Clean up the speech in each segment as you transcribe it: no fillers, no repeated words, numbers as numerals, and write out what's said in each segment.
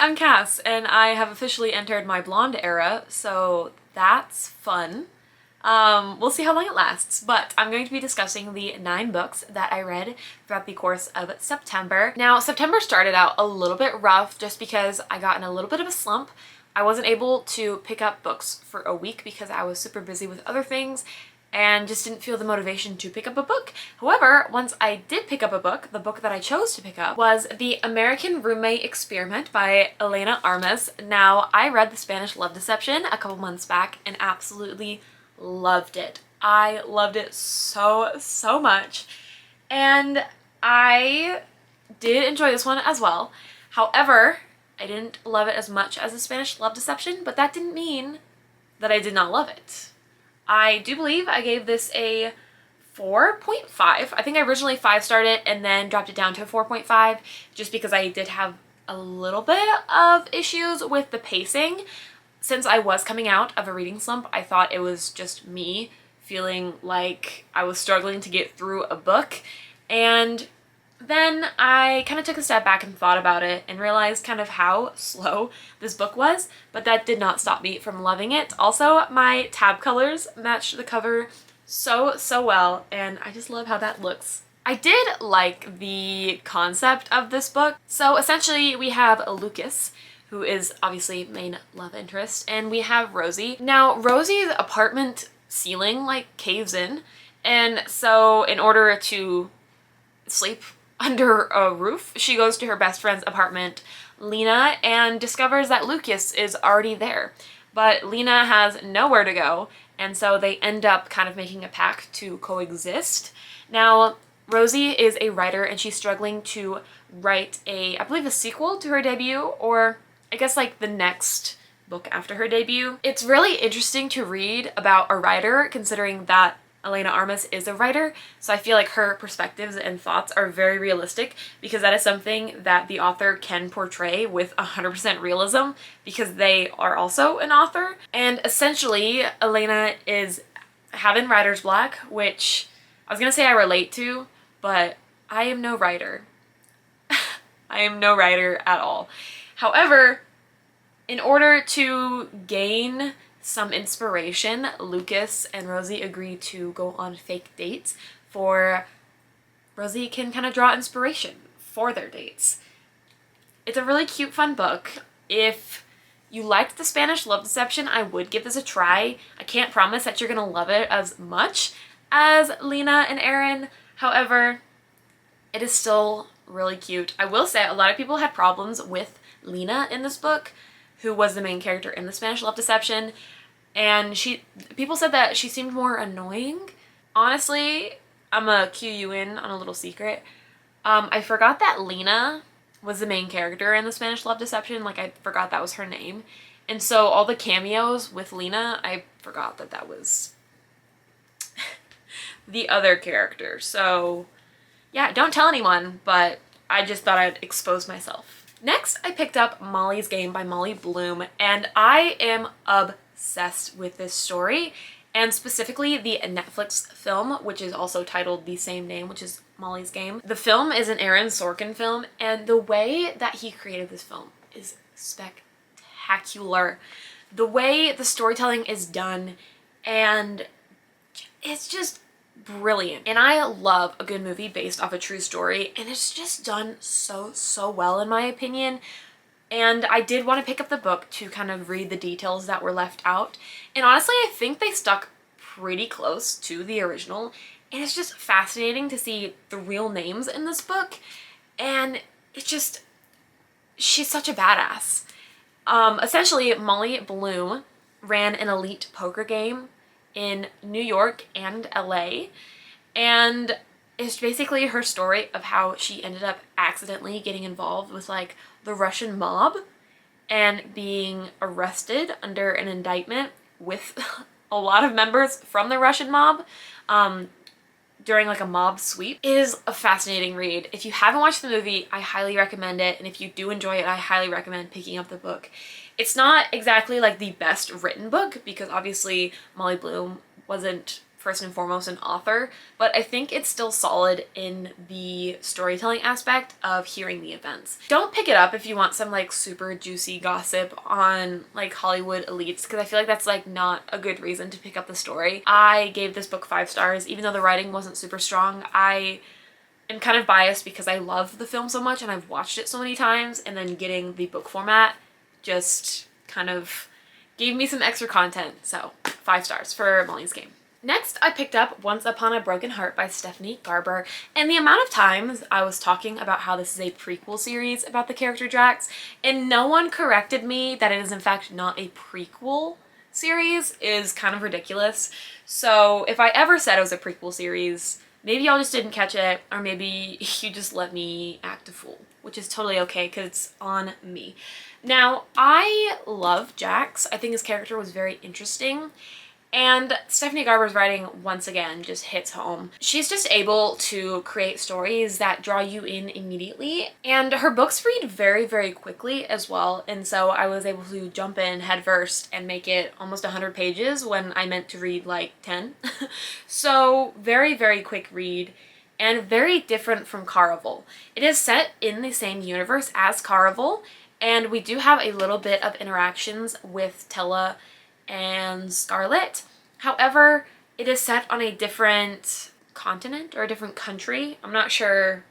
I'm Cass, and I have officially entered my blonde era, so that's fun. We'll see how long it lasts, but I'm going to be discussing the 9 books that I read throughout the course of September. Now, September started out a little bit rough just because I got in a little bit of a slump. I wasn't able to pick up books for a week because I was super busy with other things and just didn't feel the motivation to pick up a book. However, once I did pick up a book, the book that I chose to pick up was The American Roommate Experiment by Elena Armas. Now, I read The Spanish Love Deception a couple months back and absolutely loved it. I loved it so much. And I did enjoy this one as well. However, I didn't love it as much as The Spanish Love Deception, but that didn't mean that I did not love it. I do believe I gave this a 4.5. I think I originally 5-starred it and then dropped it down to a 4.5 just because I did have a little bit of issues with the pacing. Since I was coming out of a reading slump, I thought it was just me feeling like I was struggling to get through a book. And then I kind of took a step back and thought about it and realized kind of how slow this book was, but that did not stop me from loving it. Also, my tab colors matched the cover so well, and I just love how that looks. I did like the concept of this book. So essentially we have Lucas, who is obviously main love interest, and we have Rosie. Now, Rosie's apartment ceiling like caves in, and so in order to sleep under a roof, she goes to her best friend's apartment, Lena, and discovers that Lucas is already there. But Lena has nowhere to go, and so they end up kind of making a pact to coexist. Now, Rosie is a writer, and she's struggling to write I believe a sequel to her debut, or I guess like the next book after her debut. It's really interesting to read about a writer, considering that Elena Armas is a writer, so I feel like her perspectives and thoughts are very realistic because that is something that the author can portray with 100% realism because they are also an author. And essentially, Elena is having writer's block, which I was gonna say I relate to, but I am no writer. I am no writer at all. However, in order to gain some inspiration, Lucas and Rosie agree to go on fake dates for Rosie can kind of draw inspiration for their dates. It's a really cute, fun book. If you liked The Spanish Love Deception, I would give this a try. I can't promise that you're gonna love it as much as Lena and Aaron. However, it is still really cute. I will say a lot of people had problems with Lena in this book, who was the main character in The Spanish Love Deception, and people said that she seemed more annoying. Honestly, I'm gonna cue you in on a little secret. I forgot that Lena was the main character in The Spanish Love Deception. Like, I forgot that was her name. And so all the cameos with Lena, I forgot that that was the other character. So yeah, don't tell anyone, but I just thought I'd expose myself. Next, I picked up Molly's Game by Molly Bloom, and I am obsessed with this story, and specifically the Netflix film, which is also titled the same name, which is Molly's Game. The film is an Aaron Sorkin film, and the way that he created this film is spectacular. The way the storytelling is done, and it's just brilliant. And I love a good movie based off a true story, and it's just done so well in my opinion. And I did want to pick up the book to kind of read the details that were left out. And honestly, I think they stuck pretty close to the original. And it's just fascinating to see the real names in this book. And it's just, she's such a badass. Essentially, Molly Bloom ran an elite poker game in New York and LA. And it's basically her story of how she ended up accidentally getting involved with like the Russian mob and being arrested under an indictment with a lot of members from the Russian mob during like a mob sweep. It is a fascinating read. If you haven't watched the movie, I highly recommend it, and if you do enjoy it, I highly recommend picking up the book. It's not exactly like the best written book because obviously Molly Bloom wasn't first and foremost an author, but I think it's still solid in the storytelling aspect of hearing the events. Don't pick it up if you want some like super juicy gossip on like Hollywood elites, because I feel like that's like not a good reason to pick up the story. I gave this book 5 stars, even though the writing wasn't super strong. I am kind of biased because I love the film so much and I've watched it so many times, and then getting the book format just kind of gave me some extra content. So 5 stars for Molly's Game. Next, I picked up Once Upon a Broken Heart by Stephanie Garber, and the amount of times I was talking about how this is a prequel series about the character Drax, and no one corrected me that it is in fact not a prequel series is kind of ridiculous. So if I ever said it was a prequel series, maybe y'all just didn't catch it, or maybe you just let me act a fool, which is totally okay because it's on me. Now, I love Jax. I think his character was very interesting. And Stephanie Garber's writing, once again, just hits home. She's just able to create stories that draw you in immediately. And her books read very, very quickly as well. And so I was able to jump in headfirst and make it almost 100 pages when I meant to read like 10. So very, very quick read and very different from Caraval. It is set in the same universe as Caraval, and we do have a little bit of interactions with Tella and Scarlet. However, it is set on a different continent or a different country. I'm not sure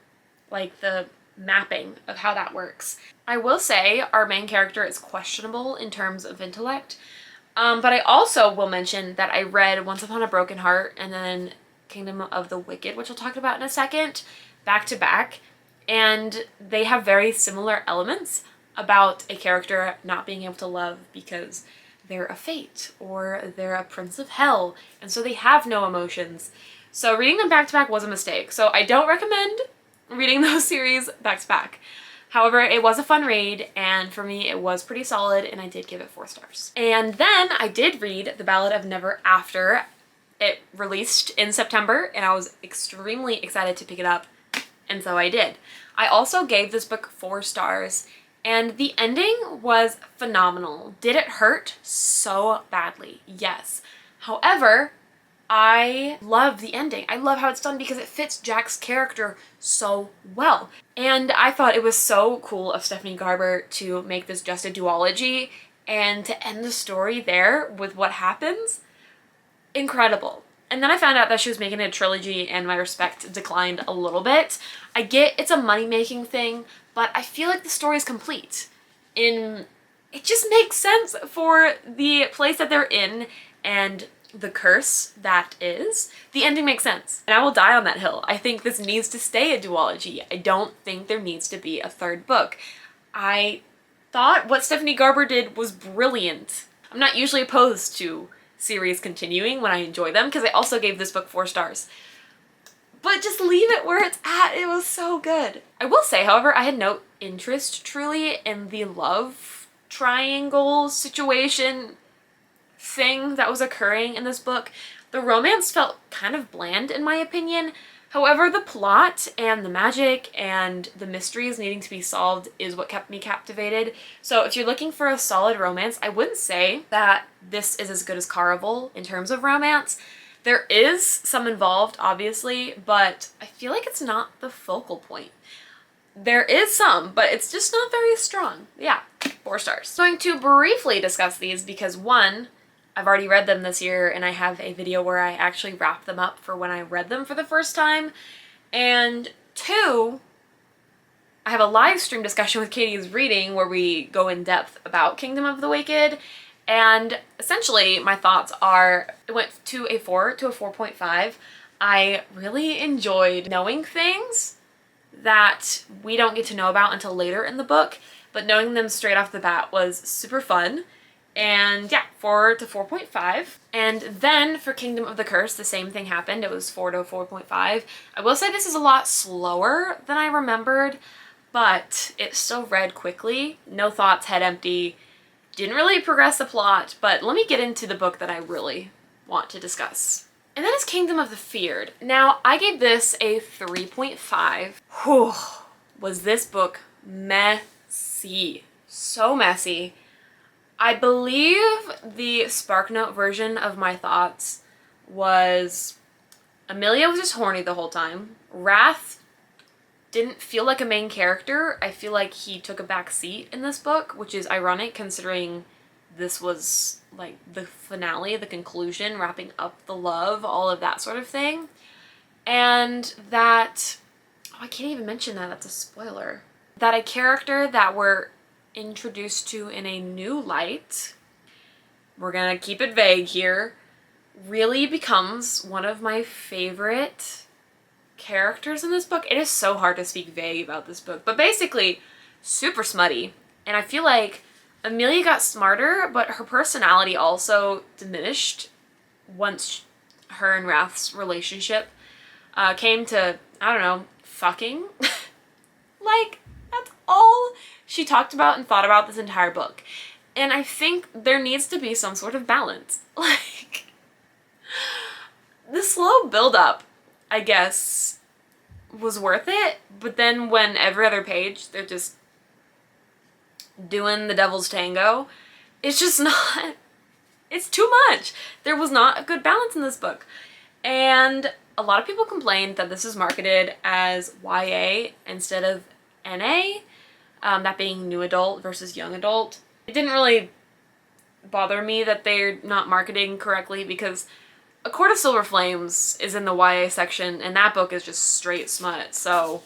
like the mapping of how that works. I will say our main character is questionable in terms of intellect, but I also will mention that I read Once Upon a Broken Heart and then Kingdom of the Wicked, which I'll talk about in a second, back to back, and they have very similar elements about a character not being able to love because they're a fate or they're a prince of hell, and so they have no emotions. So reading them back to back was a mistake. So I don't recommend reading those series back to back. However, it was a fun read, and for me it was pretty solid, and I did give it 4 stars. And then I did read The Ballad of Never After. It released in September, and I was extremely excited to pick it up, and so I did. I also gave this book 4 stars. And the ending was phenomenal. Did it hurt? So badly, yes. However, I love the ending. I love how it's done because it fits Jack's character so well. And I thought it was so cool of Stephanie Garber to make this just a duology and to end the story there with what happens. Incredible. And then I found out that she was making a trilogy and my respect declined a little bit. I get it's a money-making thing, but I feel like the story is complete. It just makes sense for the place that they're in and the curse that is. The ending makes sense, and I will die on that hill. I think this needs to stay a duology. I don't think there needs to be a 3rd book. I thought what Stephanie Garber did was brilliant. I'm not usually opposed to series continuing when I enjoy them, because I also gave this book 4 stars. But just leave it where it's at. It was so good. I will say, however, I had no interest truly in the love triangle situation thing that was occurring in this book. The romance felt kind of bland in my opinion. However, the plot and the magic and the mysteries needing to be solved is what kept me captivated. So if you're looking for a solid romance, I wouldn't say that this is as good as Caraval in terms of romance. There is some involved, obviously, but I feel like it's not the focal point. There is some, but it's just not very strong. Yeah, 4 stars. I'm going to briefly discuss these because 1, I've already read them this year and I have a video where I actually wrap them up for when I read them for the first time. And 2, I have a live stream discussion with Katie's reading where we go in depth about Kingdom of the Wicked. And essentially my thoughts are, it went to a 4 to a 4.5. I really enjoyed knowing things that we don't get to know about until later in the book, but knowing them straight off the bat was super fun. And yeah, 4 to 4.5. And then for Kingdom of the Curse, the same thing happened. It was 4 to 4.5. I will say this is a lot slower than I remembered, but it still read quickly. No thoughts, head empty. Didn't really progress the plot, but let me get into the book that I really want to discuss. And that is Kingdom of the Feared. Now, I gave this a 3.5. Whew, was this book messy. So messy. I believe the SparkNote version of my thoughts was Amelia was just horny the whole time. Wrath didn't feel like a main character. I feel like he took a back seat in this book, which is ironic considering this was like the finale, the conclusion, wrapping up the love, all of that sort of thing. And that, oh, I can't even mention that, that's a spoiler. That a character that we're introduced to in a new light, we're gonna keep it vague here, really becomes one of my favorite characters in this book. It is so hard to speak vague about this book, but basically super smutty. And I feel like Amelia got smarter, but her personality also diminished once her and Wrath's relationship came to, I don't know, fucking. Like, that's all she talked about and thought about this entire book. And I think there needs to be some sort of balance. Like, the slow build-up, I guess, was worth it, but then when every other page they're just doing the devil's tango, it's just not, it's too much. There was not a good balance in this book. And a lot of people complained that this is marketed as YA instead of NA, that being new adult versus young adult. It didn't really bother me that they're not marketing correctly because A Court of Silver Flames is in the YA section and that book is just straight smut, so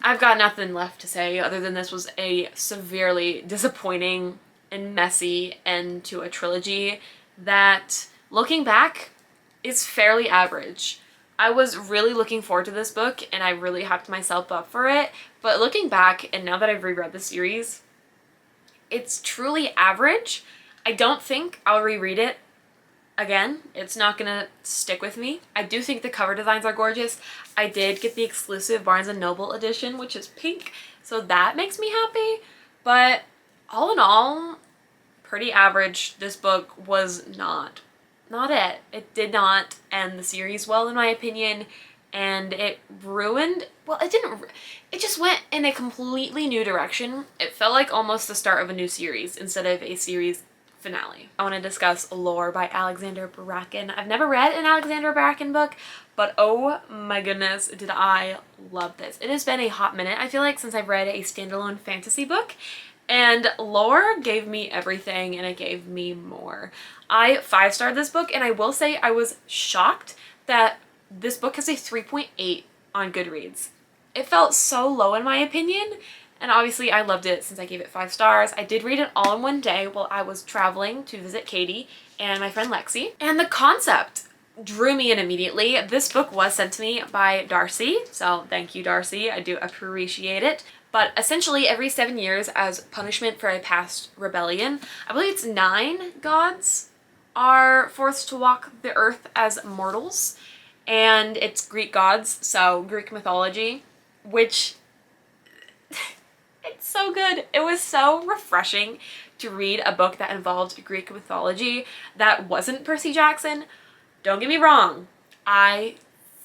I've got nothing left to say other than this was a severely disappointing and messy end to a trilogy that, looking back, is fairly average. I was really looking forward to this book and I really hyped myself up for it, but looking back and now that I've reread the series, it's truly average. I don't think I'll reread it again. It's not gonna stick with me. I do think the cover designs are gorgeous. I did get the exclusive Barnes & Noble edition, which is pink, so that makes me happy. But all in all, pretty average. This book was not it. It did not end the series well, in my opinion, and it ruined, well, it didn't, it just went in a completely new direction. It felt like almost the start of a new series instead of a series finale. I want to discuss Lore by Alexander Bracken. I've never read an Alexander Bracken book, but oh my goodness, did I love this. It has been a hot minute, I feel like, since I've read a standalone fantasy book, and Lore gave me everything and it gave me more. I 5-starred this book, and I will say I was shocked that this book has a 3.8 on Goodreads. It felt so low in my opinion, and obviously I loved it since I gave it 5 stars. I did read it all in one day while I was traveling to visit Katie and my friend Lexi, and the concept drew me in immediately. This book was sent to me by Darcy, so thank you, Darcy. I do appreciate it. But essentially every 7 years, as punishment for a past rebellion, I believe it's 9 gods are forced to walk the earth as mortals, and it's Greek gods, so Greek mythology, which it's so good. It was so refreshing to read a book that involved Greek mythology that wasn't Percy Jackson. Don't get me wrong, I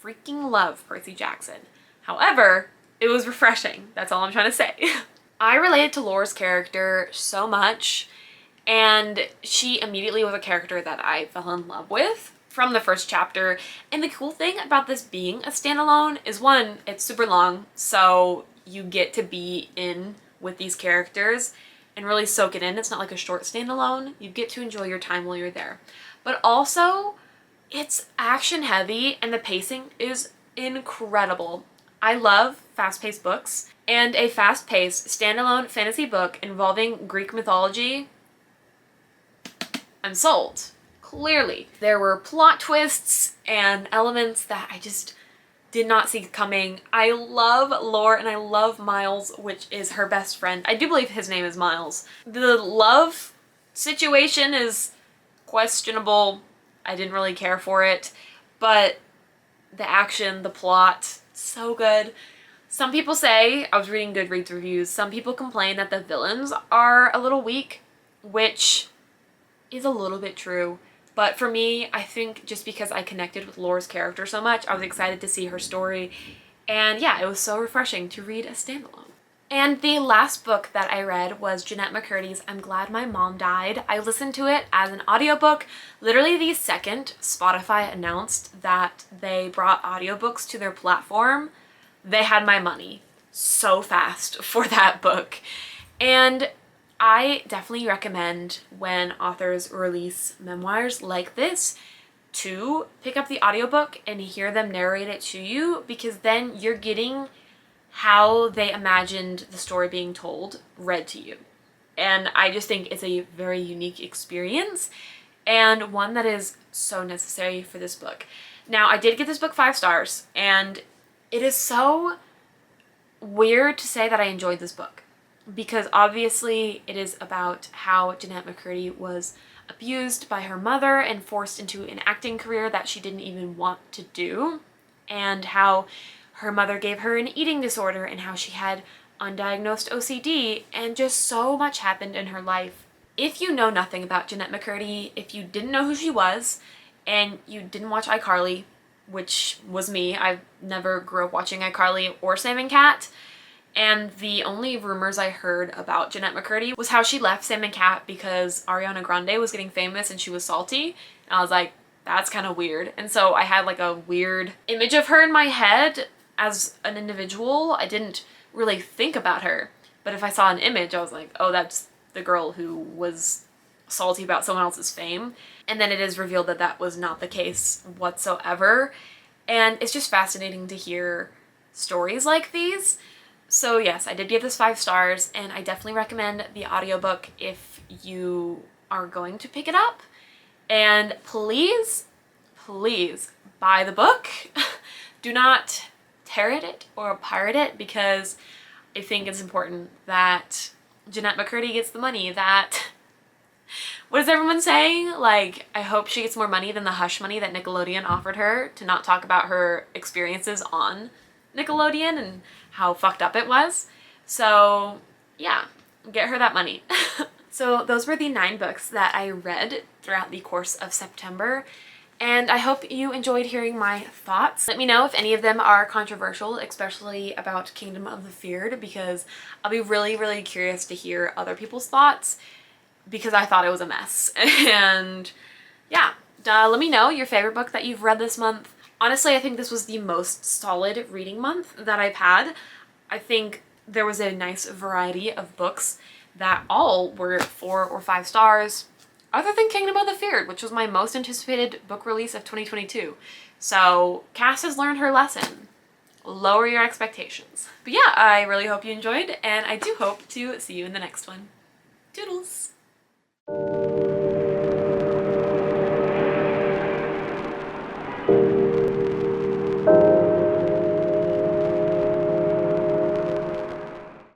freaking love Percy Jackson. However, it was refreshing. That's all I'm trying to say. I related to Lore's character so much, and she immediately was a character that I fell in love with from the first chapter. And the cool thing about this being a standalone is, one, it's super long, so you get to be in with these characters and really soak it in. It's not like a short standalone. You get to enjoy your time while you're there. But also, it's action heavy and the pacing is incredible. I love fast-paced books, and a fast-paced standalone fantasy book involving Greek mythology, I'm sold. Clearly. There were plot twists and elements that I just did not see coming. I love Lore and I love Miles, which is her best friend. I do believe his name is Miles. The love situation is questionable. I didn't really care for it, but the action, the plot, so good. Some people say, I was reading Goodreads reviews, some people complain that the villains are a little weak, which is a little bit true. But for me, I think just because I connected with Lore's character so much, I was excited to see her story. And yeah, it was so refreshing to read a standalone. And the last book that I read was Jeanette McCurdy's I'm Glad My Mom Died. I listened to it as an audiobook. Literally the second Spotify announced that they brought audiobooks to their platform, they had my money so fast for that book. And I definitely recommend when authors release memoirs like this to pick up the audiobook and hear them narrate it to you, because then you're getting how they imagined the story being told read to you. And I just think it's a very unique experience and one that is so necessary for this book. Now, I did give this book 5 stars, and it is so weird to say that I enjoyed this book because obviously it is about how Jeanette McCurdy was abused by her mother and forced into an acting career that she didn't even want to do, and how her mother gave her an eating disorder and how she had undiagnosed OCD, and just so much happened in her life. If you know nothing about Jeanette McCurdy, if you didn't know who she was, and you didn't watch iCarly, which was me, I never grew up watching iCarly or Sam and Cat, and the only rumors I heard about Jeanette McCurdy was how she left Sam and Cat because Ariana Grande was getting famous and she was salty, and I was like, that's kind of weird. And so I had like a weird image of her in my head as an individual. I didn't really think about her, but if I saw an image, I was like, oh, that's the girl who was salty about someone else's fame. And then it is revealed that that was not the case whatsoever. And it's just fascinating to hear stories like these. So yes, I did give this 5 stars, and I definitely recommend the audiobook if you are going to pick it up. And please, please buy the book. Do not tear it or pirate it, because I think it's important that Jeanette McCurdy gets the money that, what is everyone saying? Like, I hope she gets more money than the hush money that Nickelodeon offered her to not talk about her experiences on Nickelodeon and how fucked up it was. So yeah, get her that money. So those were the 9 books that I read throughout the course of September, and I hope you enjoyed hearing my thoughts. Let me know if any of them are controversial, especially about Kingdom of the Feared, because I'll be really, really curious to hear other people's thoughts, because I thought it was a mess. And yeah, let me know your favorite book that you've read this month. Honestly, I think this was the most solid reading month that I've had. I think there was a nice variety of books that all were 4 or 5 stars, other than Kingdom of the Feared, which was my most anticipated book release of 2022. So Cass has learned her lesson. Lower your expectations. But yeah, I really hope you enjoyed, and I do hope to see you in the next one. Toodles!